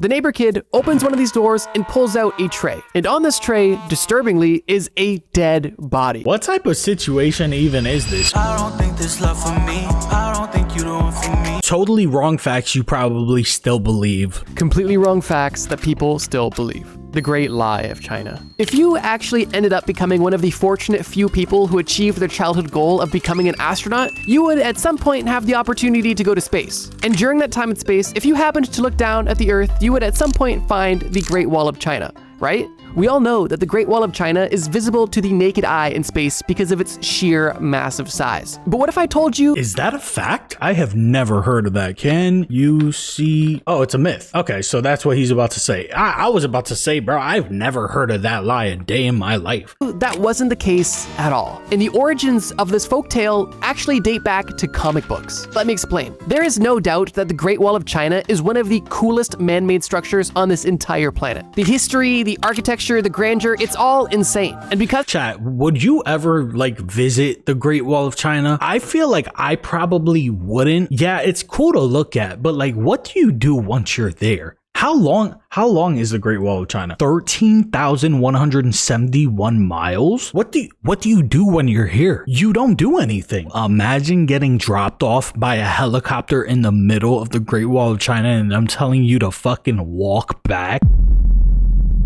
The neighbor kid opens one of these doors and pulls out a tray. And on this tray, disturbingly, is a dead body. What type of situation even is this? I don't think this love for me. I don't think you don't for me. Totally wrong facts you probably still believe. Completely wrong facts that people still believe. The great lie of China. If you actually ended up becoming one of the fortunate few people who achieved their childhood goal of becoming an astronaut, you would at some point have the opportunity to go to space. And during that time in space, if you happened to look down at the Earth, you would at some point find the Great Wall of China, right? We all know that the Great Wall of China is visible to the naked eye in space because of its sheer massive size. But what if I told you— Is that a fact? I have never heard of that. Can you see? Oh, it's a myth. Okay, so that's what he's about to say. I was about to say, bro, I've never heard of that lie a day in my life. That wasn't the case at all. And the origins of this folktale actually date back to comic books. Let me explain. There is no doubt that the Great Wall of China is one of the coolest man-made structures on this entire planet. The history, the architecture, the grandeur, it's all insane. And because— Chat, would you ever visit the Great Wall of China? I feel like I probably wouldn't. Yeah, it's cool to look at, but what do you do once you're there? How long is the Great Wall of China? 13,171 miles? What do you do when you're here? You don't do anything. Imagine getting dropped off by a helicopter in the middle of the Great Wall of China and I'm telling you to fucking walk back.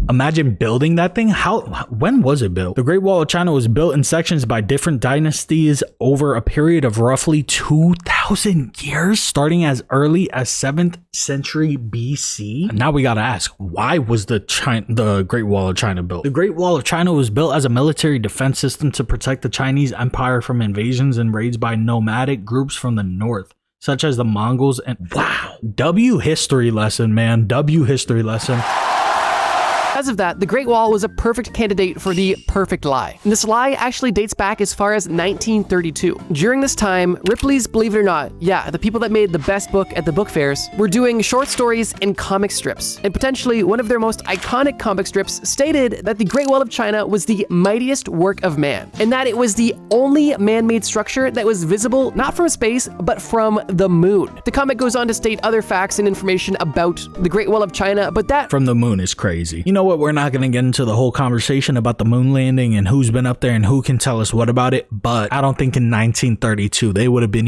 Imagine building that thing. When was it built? The Great Wall of China was built in sections by different dynasties over a period of roughly 2,000 years, starting as early as 7th century BC. And now we gotta ask, why was the Great Wall of China built? The Great Wall of China was built as a military defense system to protect the Chinese Empire from invasions and raids by nomadic groups from the north, such as the Mongols. And wow, W history lesson, man. W history lesson. Because of that, the Great Wall was a perfect candidate for the perfect lie. And this lie actually dates back as far as 1932. During this time, Ripley's Believe It or Not, yeah, the people that made the best book at the book fairs, were doing short stories and comic strips. And potentially one of their most iconic comic strips stated that the Great Wall of China was the mightiest work of man, and that it was the only man-made structure that was visible not from space, but from the moon. The comic goes on to state other facts and information about the Great Wall of China, but that from the moon is crazy. You know what? We're not going to get into the whole conversation about the moon landing and who's been up there and who can tell us what about it, but I don't think in 1932 they would have been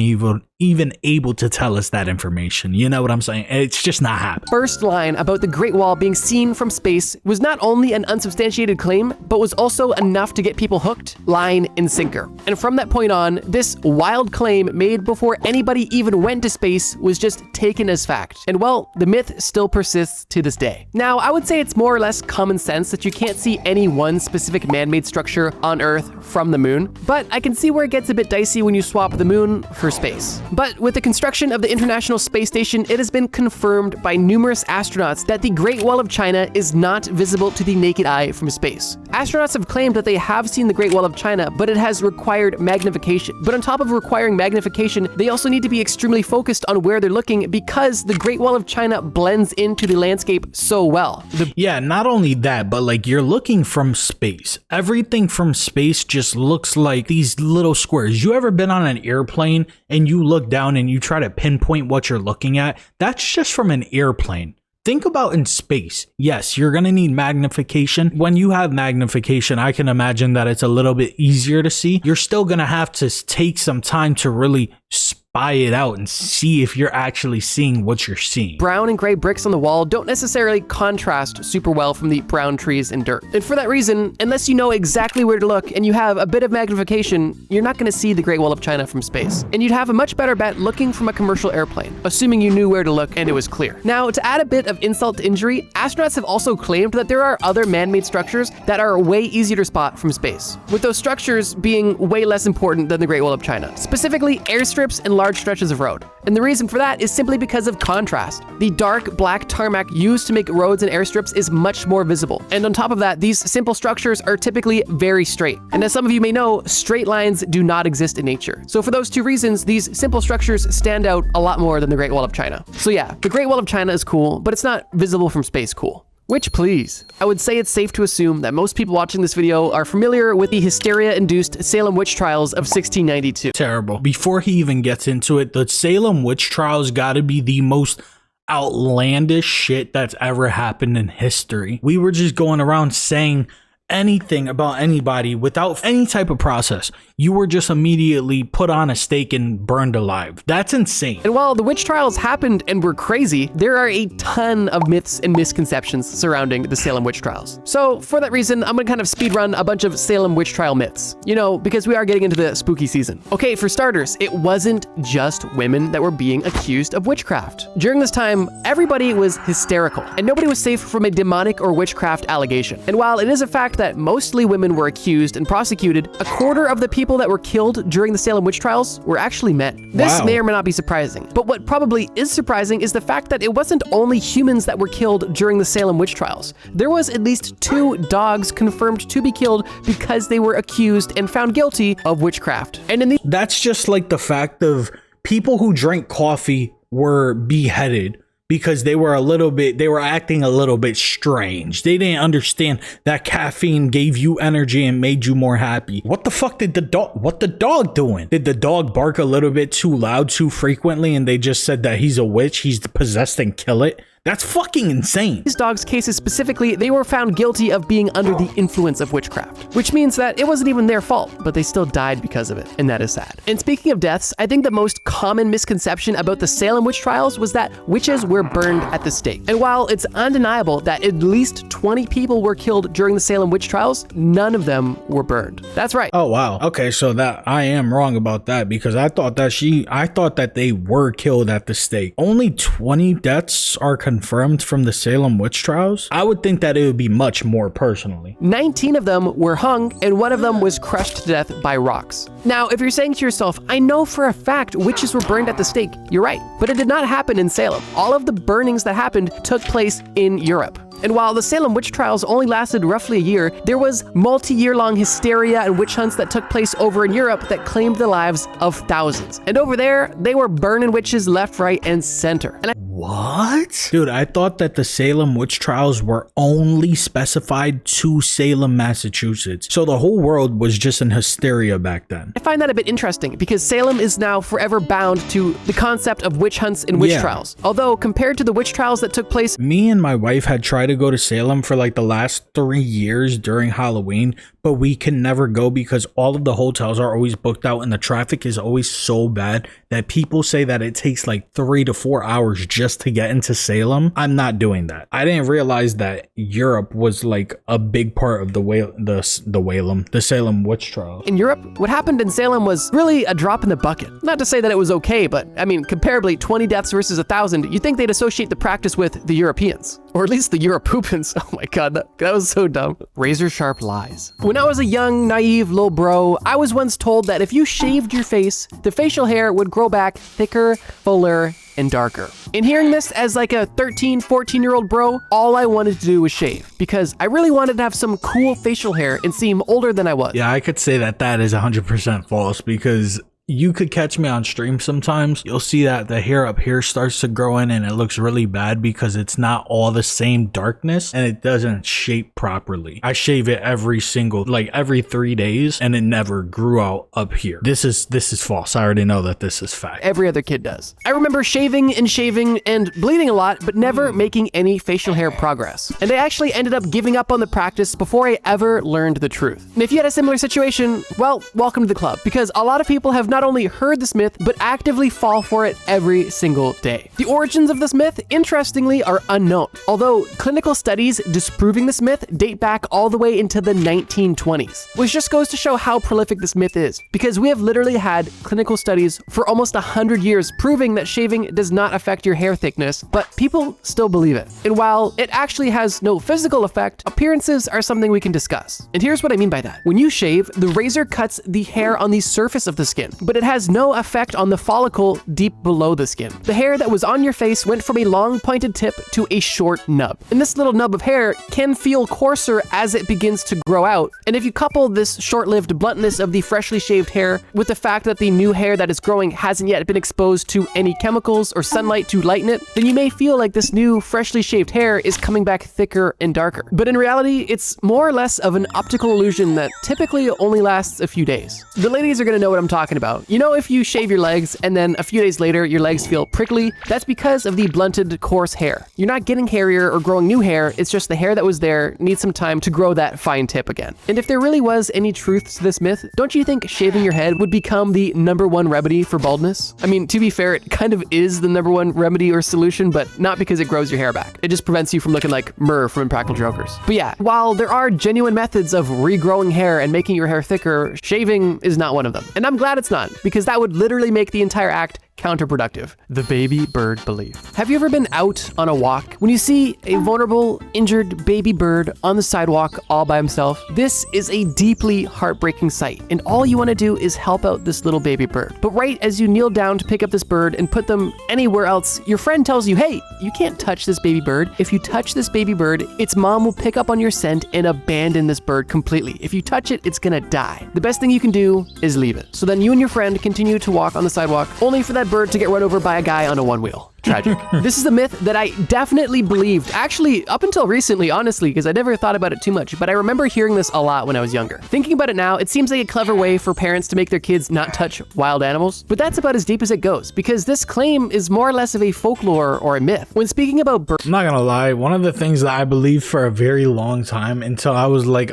even able to tell us that information. You know what I'm saying? It's just not happening. First line about the Great Wall being seen from space was not only an unsubstantiated claim, but was also enough to get people hooked, line and sinker. And from that point on, this wild claim made before anybody even went to space was just taken as fact. And well, the myth still persists to this day. Now, I would say it's more or less common sense that you can't see any one specific man-made structure on Earth from the moon, but I can see where it gets a bit dicey when you swap the moon for space. But with the construction of the International Space Station, it has been confirmed by numerous astronauts that the Great Wall of China is not visible to the naked eye from space. Astronauts have claimed that they have seen the Great Wall of China, but it has required magnification. But on top of requiring magnification, they also need to be extremely focused on where they're looking because the Great Wall of China blends into the landscape so well. Yeah, not only that, but you're looking from space. Everything from space just looks like these little squares. You ever been on an airplane and you look down and you try to pinpoint what you're looking at? That's just from an airplane. Think about in space. Yes, you're going to need magnification. When you have magnification, I can imagine that it's a little bit easier to see. You're still going to have to take some time to really spy it out and see if you're actually seeing what you're seeing. Brown and gray bricks on the wall don't necessarily contrast super well from the brown trees and dirt. And for that reason, unless you know exactly where to look and you have a bit of magnification, you're not going to see the Great Wall of China from space. And you'd have a much better bet looking from a commercial airplane, assuming you knew where to look and it was clear. Now, to add a bit of insult to injury, astronauts have also claimed that there are other man-made structures that are way easier to spot from space, with those structures being way less important than the Great Wall of China, specifically airstrips and large stretches of road. And the reason for that is simply because of contrast. The dark black tarmac used to make roads and airstrips is much more visible. And on top of that, these simple structures are typically very straight. And as some of you may know, straight lines do not exist in nature. So for those two reasons, these simple structures stand out a lot more than the Great Wall of China. So yeah, the Great Wall of China is cool, but it's not visible from space cool. Which, please, I would say it's safe to assume that most people watching this video are familiar with the hysteria-induced Salem witch trials of 1692. Terrible. Before he even gets into it, the Salem witch trials gotta be the most outlandish shit that's ever happened in history. We were just going around saying anything about anybody without any type of process. You were just immediately put on a stake and burned alive. That's insane. And while the witch trials happened and were crazy, there are a ton of myths and misconceptions surrounding the Salem witch trials. So for that reason, I'm gonna kind of speed run a bunch of Salem witch trial myths, you know, because we are getting into the spooky season. Okay, for starters, it wasn't just women that were being accused of witchcraft. During this time, everybody was hysterical and nobody was safe from a demonic or witchcraft allegation. And while it is a fact that mostly women were accused and prosecuted, a quarter of the people that were killed during the Salem witch trials were actually men. This may or may not be surprising, but what probably is surprising is the fact that it wasn't only humans that were killed during the Salem witch trials. There was at least 2 dogs confirmed to be killed because they were accused and found guilty of witchcraft. And in the That's just like the fact of people who drank coffee were beheaded because they were acting a little bit strange. They didn't understand that caffeine gave you energy and made you more happy. What the fuck did the dog doing? Did the dog bark a little bit too loud too frequently and they just said that he's a witch, he's possessed and kill it? That's fucking insane. These dogs' cases specifically, they were found guilty of being under the influence of witchcraft, which means that it wasn't even their fault, but they still died because of it, and that is sad. And speaking of deaths, I think the most common misconception about the Salem witch trials was that witches were burned at the stake. And while it's undeniable that at least 20 people were killed during the Salem witch trials, none of them were burned. That's right. Oh wow. Okay, so that I am wrong about that because I thought that they were killed at the stake. Only 20 deaths are confirmed from the Salem witch trials. I would think that it would be much more personally. 19 of them were hung and one of them was crushed to death by rocks. Now, if you're saying to yourself, I know for a fact witches were burned at the stake, you're right, but it did not happen in Salem. All of the burnings that happened took place in Europe. And while the Salem witch trials only lasted roughly a year, there was multi-year-long hysteria and witch hunts that took place over in Europe that claimed the lives of thousands. And over there, they were burning witches left, right, and center. And What? Dude, I thought that the Salem witch trials were only specified to Salem, Massachusetts. So the whole world was just in hysteria back then. I find that a bit interesting because Salem is now forever bound to the concept of witch hunts and witch trials. Although compared to the witch trials that took place, me and my wife had tried to go to Salem for like the last 3 years during Halloween, but we can never go because all of the hotels are always booked out and the traffic is always so bad that people say that it takes like 3 to 4 hours just to get into Salem. I'm not doing that. I didn't realize that Europe was like a big part of the Salem witch trial. In Europe, what happened in Salem was really a drop in the bucket. Not to say that it was okay, but I mean, comparably 20 deaths versus 1,000, you'd think they'd associate the practice with the Europeans. Or at least the Europoopans. Oh my God, that was so dumb. Razor sharp lies. When I was a young, naive little bro, I was once told that if you shaved your face, the facial hair would grow back thicker, fuller, and darker. In hearing this as like a 13, 14-year-old bro, all I wanted to do was shave because I really wanted to have some cool facial hair and seem older than I was. Yeah, I could say that that is 100% false because you could catch me on stream sometimes. You'll see that the hair up here starts to grow in and it looks really bad because it's not all the same darkness and it doesn't shape properly. I shave it every 3 days and it never grew out up here. This is false. I already know that this is fact. Every other kid does. I remember shaving and bleeding a lot, but never making any facial hair progress. And I actually ended up giving up on the practice before I ever learned the truth. And if you had a similar situation, well, welcome to the club because a lot of people have not only heard this myth, but actively fall for it every single day. The origins of this myth, interestingly, are unknown, although clinical studies disproving this myth date back all the way into the 1920s, which just goes to show how prolific this myth is, because we have literally had clinical studies for almost 100 years proving that shaving does not affect your hair thickness, but people still believe it. And while it actually has no physical effect, appearances are something we can discuss. And here's what I mean by that. When you shave, the razor cuts the hair on the surface of the skin, but it has no effect on the follicle deep below the skin. The hair that was on your face went from a long pointed tip to a short nub. And this little nub of hair can feel coarser as it begins to grow out. And if you couple this short-lived bluntness of the freshly shaved hair with the fact that the new hair that is growing hasn't yet been exposed to any chemicals or sunlight to lighten it, then you may feel like this new freshly shaved hair is coming back thicker and darker. But in reality, it's more or less of an optical illusion that typically only lasts a few days. The ladies are gonna know what I'm talking about. now. You know, if you shave your legs and then a few days later your legs feel prickly, that's because of the blunted, coarse hair. You're not getting hairier or growing new hair, it's just the hair that was there needs some time to grow that fine tip again. And if there really was any truth to this myth, don't you think shaving your head would become the #1 remedy for baldness? I mean, to be fair, it kind of is the #1 remedy or solution, but not because it grows your hair back. It just prevents you from looking like Murr from Impractical Jokers. But yeah, while there are genuine methods of regrowing hair and making your hair thicker, shaving is not one of them. And I'm glad it's not, because that would literally make the entire act counterproductive. The baby bird belief. Have you ever been out on a walk? When you see a vulnerable, injured baby bird on the sidewalk all by himself, this is a deeply heartbreaking sight, and all you want to do is help out this little baby bird. But right as you kneel down to pick up this bird and put them anywhere else, your friend tells you, hey, you can't touch this baby bird. If you touch this baby bird, its mom will pick up on your scent and abandon this bird completely. If you touch it, it's gonna die. The best thing you can do is leave it. So then you and your friend continue to walk on the sidewalk, only for that bird to get run over by a guy on a one-wheel. Tragic. This is a myth that I definitely believed, actually up until recently, honestly, because I never thought about it too much, but I remember hearing this a lot when I was younger. Thinking about it now, it seems like a clever way for parents to make their kids not touch wild animals, but that's about as deep as it goes, because this claim is more or less of a folklore or a myth. When speaking about birds, I'm not gonna lie, one of the things that I believed for a very long time until I was like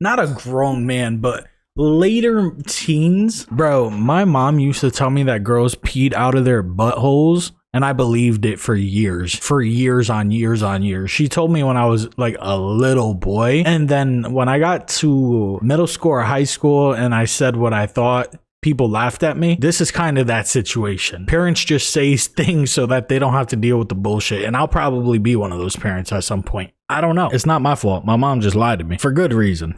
not a grown man, but later teens, bro, my mom used to tell me that girls peed out of their buttholes, and I believed it for years on years. She told me when I was like a little boy, and then when I got to middle school or high school and I said what I thought, people laughed at me. This is kind of that situation. Parents just say things so that they don't have to deal with the bullshit, and I'll probably be one of those parents at some point. I don't know. It's not my fault. My mom just lied to me. For good reason.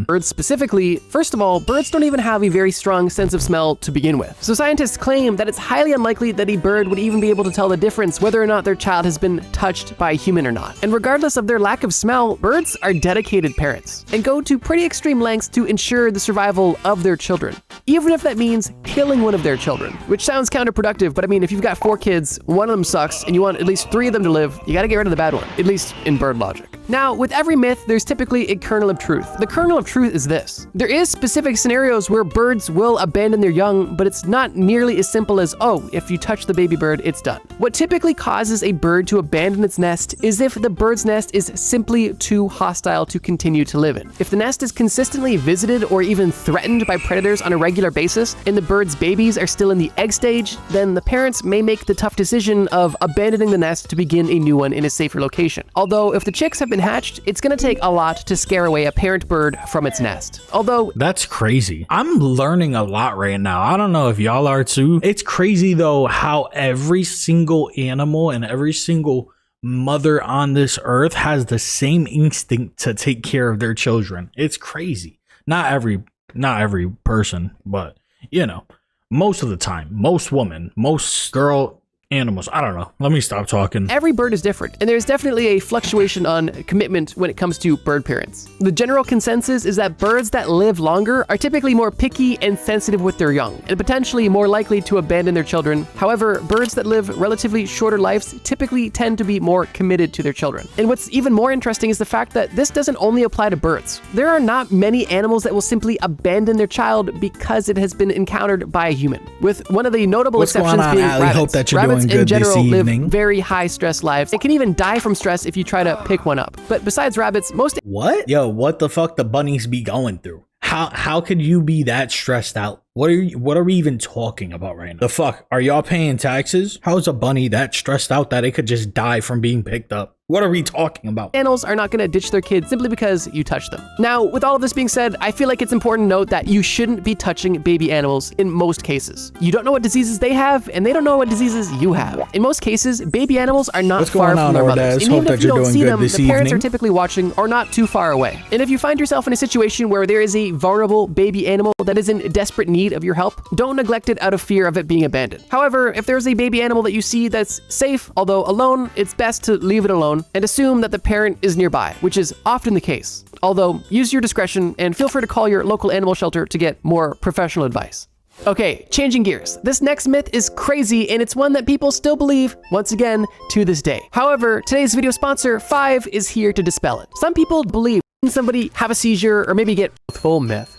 Birds specifically, first of all, birds don't even have a very strong sense of smell to begin with. So scientists claim that it's highly unlikely that a bird would even be able to tell the difference whether or not their child has been touched by a human or not. And regardless of their lack of smell, birds are dedicated parents and go to pretty extreme lengths to ensure the survival of their children, even if that means killing one of their children, which sounds counterproductive, but I mean, if you've got 4 kids, one of them sucks, and you want at least 3 of them to live, you gotta get rid of the bad one, at least in bird logic. Now, with every myth, there's typically a kernel of truth. The kernel of truth is this. There is specific scenarios where birds will abandon their young, but it's not nearly as simple as, oh, if you touch the baby bird, it's done. What typically causes a bird to abandon its nest is if the bird's nest is simply too hostile to continue to live in. If the nest is consistently visited or even threatened by predators on a regular basis, and the bird's babies are still in the egg stage, then the parents may make the tough decision of abandoning the nest to begin a new one in a safer location. Although, if the chicks have been hatched, it's gonna take a lot to scare away a parent bird from its nest. Although, that's crazy. I'm learning a lot right now. I don't know if y'all are too. It's crazy though how every single animal and every single mother on this earth has the same instinct to take care of their children. It's crazy. Not every person, but you know, most of the time, most women, most girl animals. I don't know. Let me stop talking. Every bird is different, and there's definitely a fluctuation on commitment when it comes to bird parents. The general consensus is that birds that live longer are typically more picky and sensitive with their young, and potentially more likely to abandon their children. However, birds that live relatively shorter lives typically tend to be more committed to their children. And what's even more interesting is the fact that this doesn't only apply to birds. There are not many animals that will simply abandon their child because it has been encountered by a human, with one of the notable exceptions being rabbits. Hope that you're rabbits doing good in general this live evening. very high stress lives. It can even die from stress if you try to pick one up. But besides rabbits, most What? Yo, what the fuck the bunnies be going through? How could you be that stressed out? What are we even talking about right now? The fuck? Are y'all paying taxes? How is a bunny that stressed out that it could just die from being picked up? What are we talking about? animals are not going to ditch their kids simply because you touch them. Now, with all of this being said, I feel like it's important to note that you shouldn't be touching baby animals in most cases. You don't know what diseases they have, and they don't know what diseases you have. In most cases, baby animals are not far from their mothers. And even if you don't see them, the parents are typically watching or not too far away. And if you find yourself in a situation where there is a vulnerable baby animal that is in desperate need of your help, don't neglect it out of fear of it being abandoned. However, if there's a baby animal that you see that's safe, although alone, it's best to leave it alone and assume that the parent is nearby, which is often the case. Although, use your discretion and feel free to call your local animal shelter to get more professional advice. Okay, changing gears. This next myth is crazy, and it's one that people still believe, once again, to this day. However, today's video sponsor, 5, is here to dispel it. Some people believe somebody have a seizure or maybe get full myth.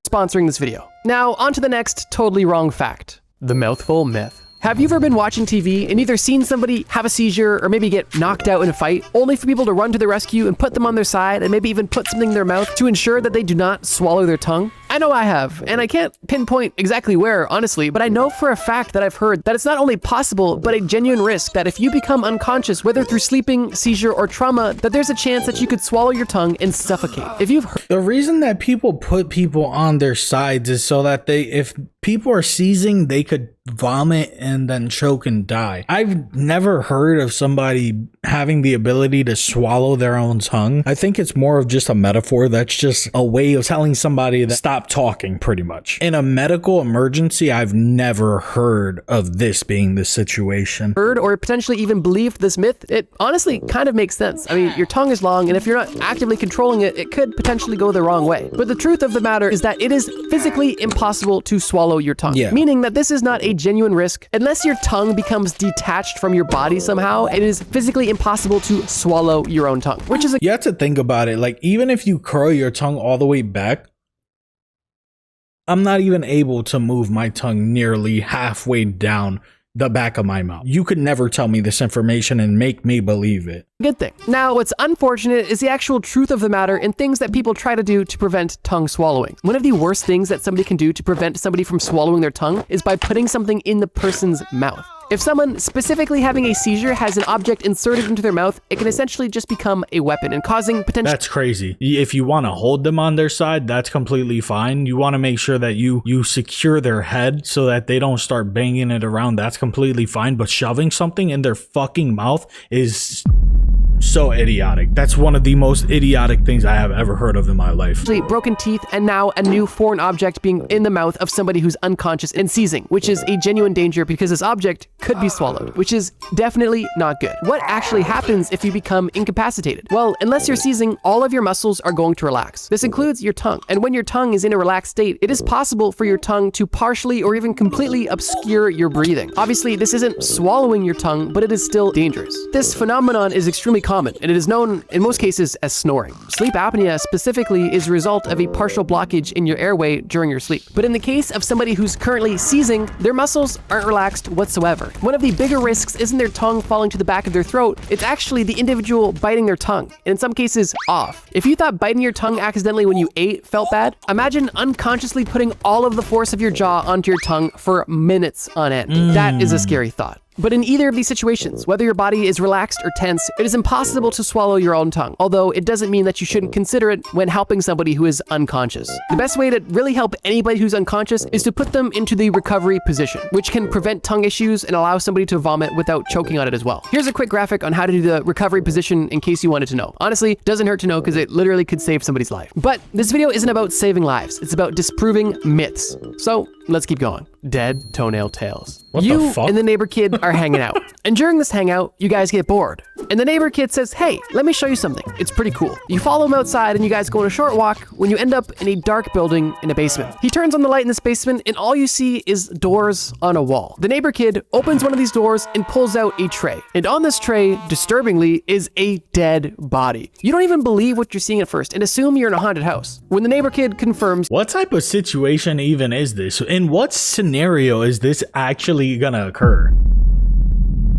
sponsoring this video. Now, on to the next totally wrong fact. The mouthful myth. Have you ever been watching TV and either seen somebody have a seizure or maybe get knocked out in a fight, only for people to run to the rescue and put them on their side and maybe even put something in their mouth to ensure that they do not swallow their tongue? I know I have, and I can't pinpoint exactly where, honestly, but I know for a fact that I've heard that it's not only possible, but a genuine risk that if you become unconscious, whether through sleeping, seizure, or trauma, that there's a chance that you could swallow your tongue and suffocate. If you've heard— The reason that people put people on their sides is so that if people are seizing, they could vomit and then choke and die. I've never heard of somebody having the ability to swallow their own tongue. I think it's more of just a metaphor. That's just a way of telling somebody to stop talking, pretty much. In a medical emergency, I've never heard of this being the situation. Heard or potentially even believed this myth, it honestly kind of makes sense. I mean, your tongue is long, and if you're not actively controlling it, it could potentially go the wrong way. But the truth of the matter is that it is physically impossible to swallow your tongue. Yeah. Meaning that this is not a genuine risk. Unless your tongue becomes detached from your body somehow, it is physically impossible to swallow your own tongue, which is You have to think about it. Like, even if you curl your tongue all the way back, I'm not even able to move my tongue nearly halfway down the back of my mouth. You could never tell me this information and make me believe it. good thing. Now, what's unfortunate is the actual truth of the matter and things that people try to do to prevent tongue swallowing. One of the worst things that somebody can do to prevent somebody from swallowing their tongue is by putting something in the person's mouth. If someone specifically having a seizure has an object inserted into their mouth, it can essentially just become a weapon and causing potential— That's crazy. If you want to hold them on their side, that's completely fine. You want to make sure that you secure their head so that they don't start banging it around. That's completely fine. But shoving something in their fucking mouth is so idiotic. That's one of the most idiotic things I have ever heard of in my life. broken teeth and now a new foreign object being in the mouth of somebody who's unconscious and seizing, which is a genuine danger because this object could be swallowed, which is definitely not good. What actually happens if you become incapacitated? Well, unless you're seizing, all of your muscles are going to relax. This includes your tongue. And when your tongue is in a relaxed state, it is possible for your tongue to partially or even completely obscure your breathing. Obviously, this isn't swallowing your tongue, but it is still dangerous. This phenomenon is extremely common, and it is known in most cases as snoring. Sleep apnea specifically is a result of a partial blockage in your airway during your sleep. But in the case of somebody who's currently seizing, their muscles aren't relaxed whatsoever. One of the bigger risks isn't their tongue falling to the back of their throat, it's actually the individual biting their tongue, and in some cases off. If you thought biting your tongue accidentally when you ate felt bad, imagine unconsciously putting all of the force of your jaw onto your tongue for minutes on end. That is a scary thought. But in either of these situations, whether your body is relaxed or tense, it is impossible to swallow your own tongue, although it doesn't mean that you shouldn't consider it when helping somebody who is unconscious. The best way to really help anybody who's unconscious is to put them into the recovery position, which can prevent tongue issues and allow somebody to vomit without choking on it as well. Here's a quick graphic on how to do the recovery position in case you wanted to know. Honestly, it doesn't hurt to know because it literally could save somebody's life. But this video isn't about saving lives, it's about disproving myths. So let's keep going. Dead toenail tails. What the You fuck? and the neighbor kid are hanging out. And during this hangout, you guys get bored. And the neighbor kid says, hey, let me show you something. It's pretty cool. You follow him outside and you guys go on a short walk when you end up in a dark building in a basement. He turns on the light in this basement and all you see is doors on a wall. The neighbor kid opens one of these doors and pulls out a tray. And on this tray, disturbingly, is a dead body. You don't even believe what you're seeing at first and assume you're in a haunted house. When the neighbor kid confirms, What type of situation even is this? In what scenario is this actually gonna occur?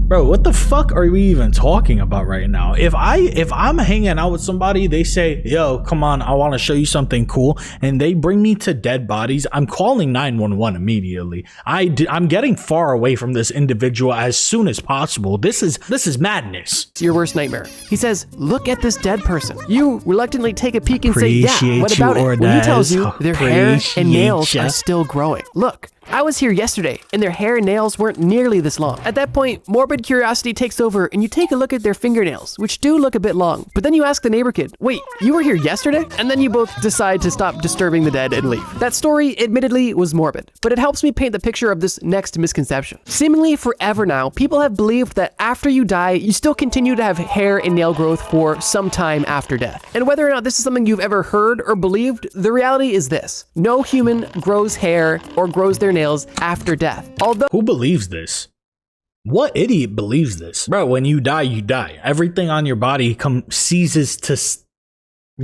Bro, what the fuck are we even talking about right now? If I'm hanging out with somebody, they say, yo, come on, I want to show you something cool, and they bring me to dead bodies, I'm calling 911 immediately. I'm getting far away from this individual as soon as possible. This is madness. your worst nightmare. He says, look at this dead person. You reluctantly take a peek and say, yeah, Appreciate what you, about it? When he tells you Ordaz. their hair and Appreciate nails ya. are still growing. Look, I was here yesterday and their hair and nails weren't nearly this long. At that point, morbid curiosity takes over and you take a look at their fingernails, which do look a bit long. But then you ask the neighbor kid, wait, you were here yesterday? And then you both decide to stop disturbing the dead and leave. That story admittedly was morbid, but it helps me paint the picture of this next misconception. Seemingly forever now, people have believed that after you die, you still continue to have hair and nail growth for some time after death. And whether or not this is something you've ever heard or believed, the reality is this: no human grows hair or grows their nails after death. Although Who believes this? What idiot believes this? Bro, when you die, you die. Everything on your body ceases to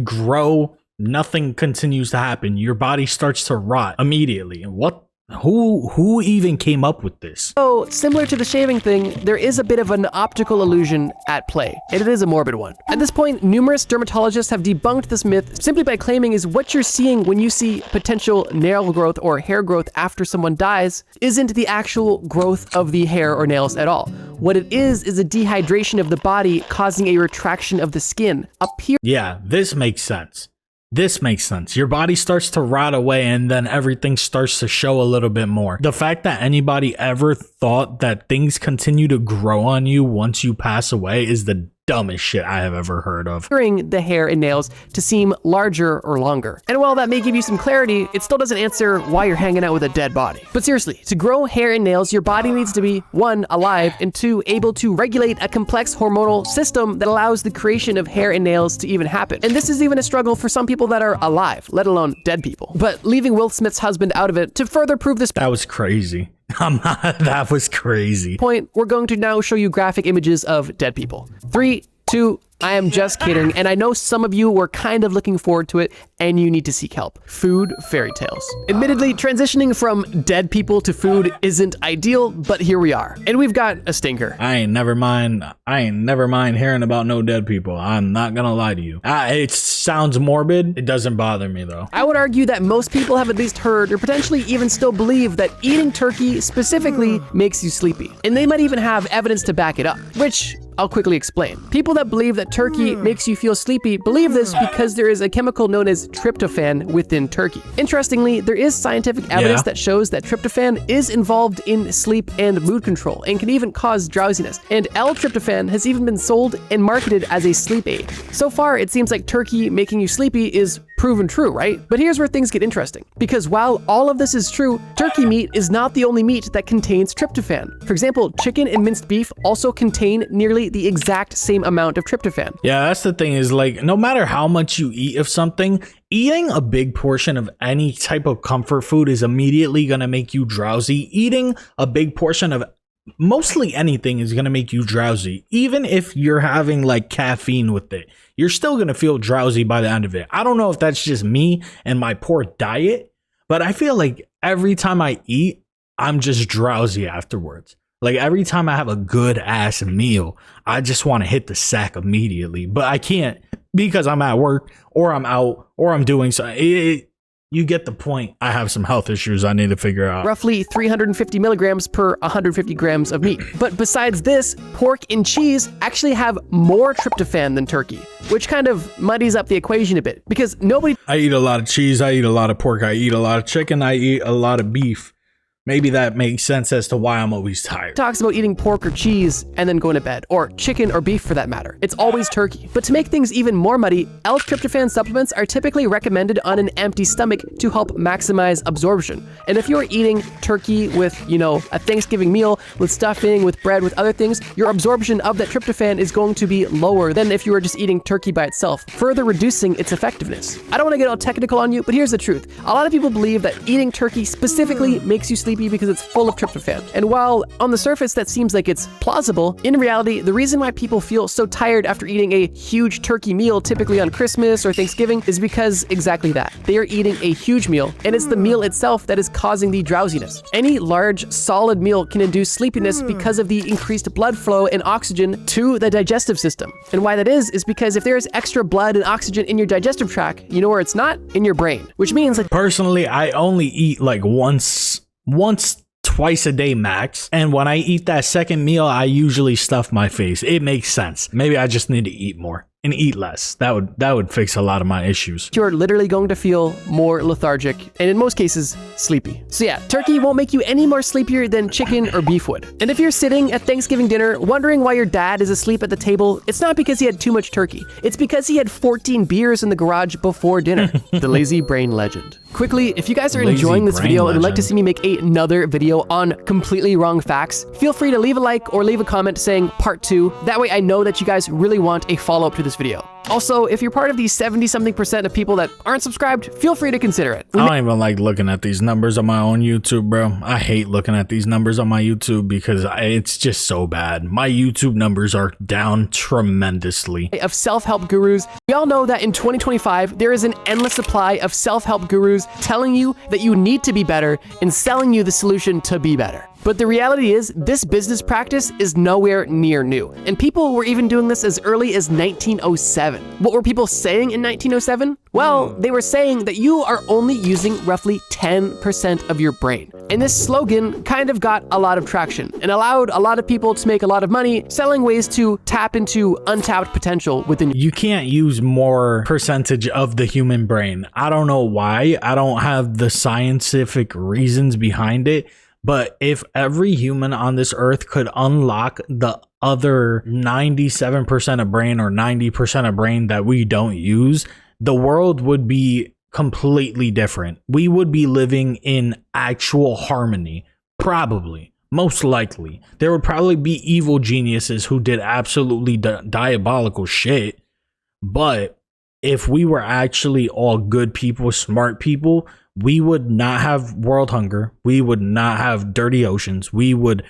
grow nothing continues to happen. Your body starts to rot immediately. What? Who even came up with this? So, similar to the shaving thing, there is a bit of an optical illusion at play, and it is a morbid one. At this point, numerous dermatologists have debunked this myth simply by claiming is what you're seeing when you see potential nail growth or hair growth after someone dies isn't the actual growth of the hair or nails at all. What it is a dehydration of the body causing a retraction of the skin. Yeah, this makes sense. This makes sense. Your body starts to rot away and then everything starts to show a little bit more. The fact that anybody ever thought that things continue to grow on you once you pass away is the dumbest shit I have ever heard of. Appearing the hair and nails to seem larger or longer. And while that may give you some clarity, it still doesn't answer why you're hanging out with a dead body. But seriously, to grow hair and nails, your body needs to be 1, alive, and 2, able to regulate a complex hormonal system that allows the creation of hair and nails to even happen. And this is even a struggle for some people that are alive, let alone dead people. But leaving Will Smith's husband out of it, to further prove this That was crazy. That was crazy. Point, we're going to now show you graphic images of dead people. 3, 2, I am just kidding, and I know some of you were kind of looking forward to it, and you need to seek help. Food fairy tales. Admittedly, transitioning from dead people to food isn't ideal, but here we are. And we've got a stinker. I ain't never mind hearing about no dead people. I'm not gonna lie to you. It sounds morbid. It doesn't bother me though. I would argue that most people have at least heard or potentially even still believe that eating turkey specifically makes you sleepy. And they might even have evidence to back it up, which I'll quickly explain. People that believe that turkey makes you feel sleepy believe this because there is a chemical known as tryptophan within turkey. Interestingly, there is scientific evidence that shows that tryptophan is involved in sleep and mood control and can even cause drowsiness. And L-tryptophan has even been sold and marketed as a sleep aid. So far, it seems like turkey making you sleepy is proven true, right? But here's where things get interesting. Because while all of this is true, turkey meat is not the only meat that contains tryptophan. For example, chicken and minced beef also contain nearly the exact same amount of tryptophan. Yeah, that's the thing is like, no matter how much you eat of something, eating a big portion of any type of comfort food is immediately going to make you drowsy. Eating a big portion of mostly anything is going to make you drowsy. Even if you're having like caffeine with it, you're still going to feel drowsy by the end of it. I don't know if that's just me and my poor diet, but I feel like every time I eat, I'm just drowsy afterwards. Like every time I have a good ass meal, I just want to hit the sack immediately, but I can't because I'm at work or I'm out or I'm doing something. You get the point. I have some health issues I need to figure out. Roughly 350 milligrams per 150 grams of meat. But besides this, pork and cheese actually have more tryptophan than turkey, which kind of muddies up the equation a bit because nobody... I eat a lot of cheese. I eat a lot of pork. I eat a lot of chicken. I eat a lot of beef. Maybe that makes sense as to why I'm always tired. Talks about eating pork or cheese and then going to bed, or chicken or beef for that matter. It's always turkey. But to make things even more muddy, L-tryptophan supplements are typically recommended on an empty stomach to help maximize absorption. And if you're eating turkey with, a Thanksgiving meal with stuffing, with bread, with other things, your absorption of that tryptophan is going to be lower than if you were just eating turkey by itself, further reducing its effectiveness. I don't want to get all technical on you, but here's the truth. A lot of people believe that eating turkey specifically makes you sleepy because it's full of tryptophan. And while on the surface that seems like it's plausible, in reality, the reason why people feel so tired after eating a huge turkey meal, typically on Christmas or Thanksgiving, is because exactly that. They are eating a huge meal, and it's the meal itself that is causing the drowsiness. Any large, solid meal can induce sleepiness because of the increased blood flow and oxygen to the digestive system. And why that is because if there is extra blood and oxygen in your digestive tract, you know where it's not? In your brain. Which means like... Personally, I only eat like once, twice a day max, and when I eat that second meal, I usually stuff my face. It makes sense. Maybe I just need to eat more and eat less. That would fix a lot of my issues. You're literally going to feel more lethargic and in most cases sleepy. So yeah, turkey won't make you any more sleepier than chicken or beef would. And if you're sitting at Thanksgiving dinner wondering why your dad is asleep at the table, it's not because he had too much turkey. It's because he had 14 beers in the garage before dinner. The lazy brain legend. Quickly, if you guys are Lazy enjoying this brain video and would like to legend. see me make another video on completely wrong facts, feel free to leave a like or leave a comment saying part 2. That way I know that you guys really want a follow-up to this video. Also, if you're part of the 70-something% of people that aren't subscribed, feel free to consider it. I don't even like looking at these numbers on my own YouTube, bro. I hate looking at these numbers on my YouTube because it's just so bad. My YouTube numbers are down tremendously. Of self-help gurus, we all know that in 2025, there is an endless supply of self-help gurus telling you that you need to be better and selling you the solution to be better. But the reality is, this business practice is nowhere near new. And people were even doing this as early as 1907. What were people saying in 1907? Well, they were saying that you are only using roughly 10% of your brain. And this slogan kind of got a lot of traction and allowed a lot of people to make a lot of money selling ways to tap into untapped potential within you. You can't use more percentage of the human brain. I don't know why. I don't have the scientific reasons behind it. But if every human on this earth could unlock the other 97% of brain or 90% of brain that we don't use, the world would be completely different. We would be living in actual harmony, probably. Most likely. There would probably be evil geniuses who did absolutely diabolical shit. But if we were actually all good people, smart people, we would not have world hunger. We would not have dirty oceans. We would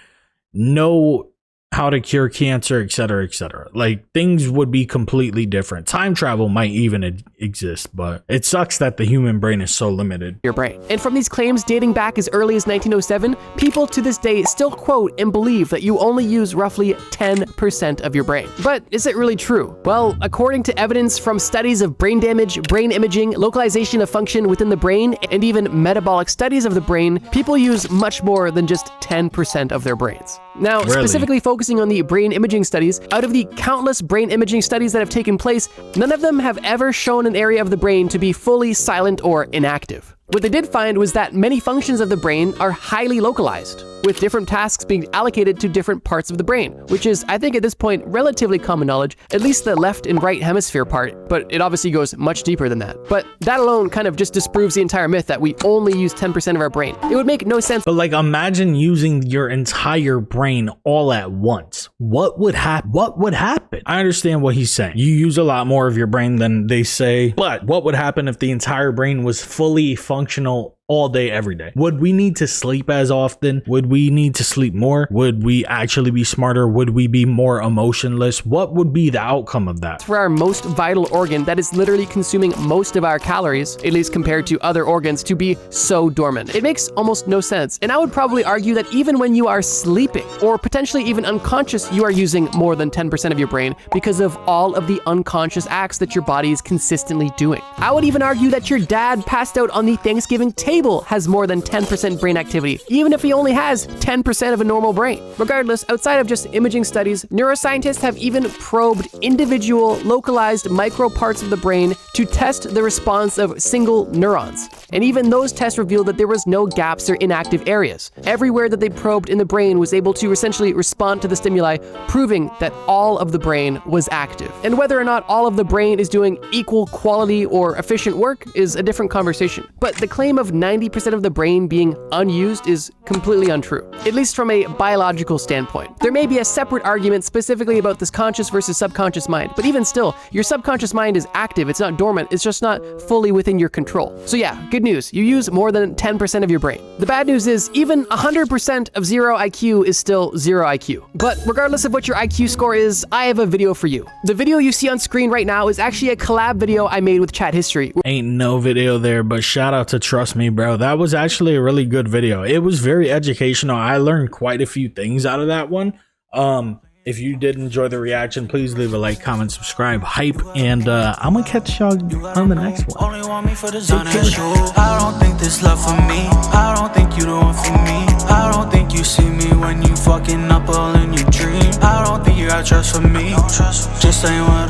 know how to cure cancer, etc., etc. Like, things would be completely different. Time travel might even exist, but it sucks that the human brain is so limited. Your brain. And from these claims dating back as early as 1907, people to this day still quote and believe that you only use roughly 10% of your brain. But is it really true? Well, according to evidence from studies of brain damage, brain imaging, localization of function within the brain, and even metabolic studies of the brain, people use much more than just 10% of their brains. Now, Really? specifically focusing on the brain imaging studies, out of the countless brain imaging studies that have taken place, none of them have ever shown an area of the brain to be fully silent or inactive. What they did find was that many functions of the brain are highly localized, with different tasks being allocated to different parts of the brain, which is, I think at this point, relatively common knowledge, at least the left and right hemisphere part, but it obviously goes much deeper than that. But that alone kind of just disproves the entire myth that we only use 10% of our brain. It would make no sense. But like, imagine using your entire brain all at once. What would happen? What would happen? I understand what he's saying. You use a lot more of your brain than they say, but what would happen if the entire brain was fully functional all day, every day? Would we need to sleep as often? Would we need to sleep more? Would we actually be smarter? Would we be more emotionless? What would be the outcome of that? For our most vital organ that is literally consuming most of our calories, at least compared to other organs, to be so dormant. It makes almost no sense. And I would probably argue that even when you are sleeping, or potentially even unconscious, you are using more than 10% of your brain because of all of the unconscious acts that your body is consistently doing. I would even argue that your dad passed out on the Thanksgiving table has more than 10% brain activity, even if he only has 10% of a normal brain. Regardless, outside of just imaging studies, neuroscientists have even probed individual, localized micro parts of the brain to test the response of single neurons. And even those tests revealed that there was no gaps or inactive areas. Everywhere that they probed in the brain was able to essentially respond to the stimuli, proving that all of the brain was active. And whether or not all of the brain is doing equal quality or efficient work is a different conversation. But the claim of 90% of the brain being unused is completely untrue, at least from a biological standpoint. There may be a separate argument specifically about this conscious versus subconscious mind, but even still, your subconscious mind is active, it's not dormant, it's just not fully within your control. So yeah, good news, you use more than 10% of your brain. The bad news is even 100% of zero IQ is still zero IQ. But regardless of what your IQ score is, I have a video for you. The video you see on screen right now is actually a collab video I made with Chat History. Ain't no video there, but shout out to Trust Me, bro. That was actually a really good video. It was very educational. I learned quite a few things out of that one. If you did enjoy the reaction, please leave a like, comment, subscribe, hype, and I'm gonna catch y'all on the next one. Only want me for the designer shoes. I don't think this love for me. I don't think you the one for me. I don't think you see me when you fucking up all in your dreams. I don't think you got trust for me. Just ain't what I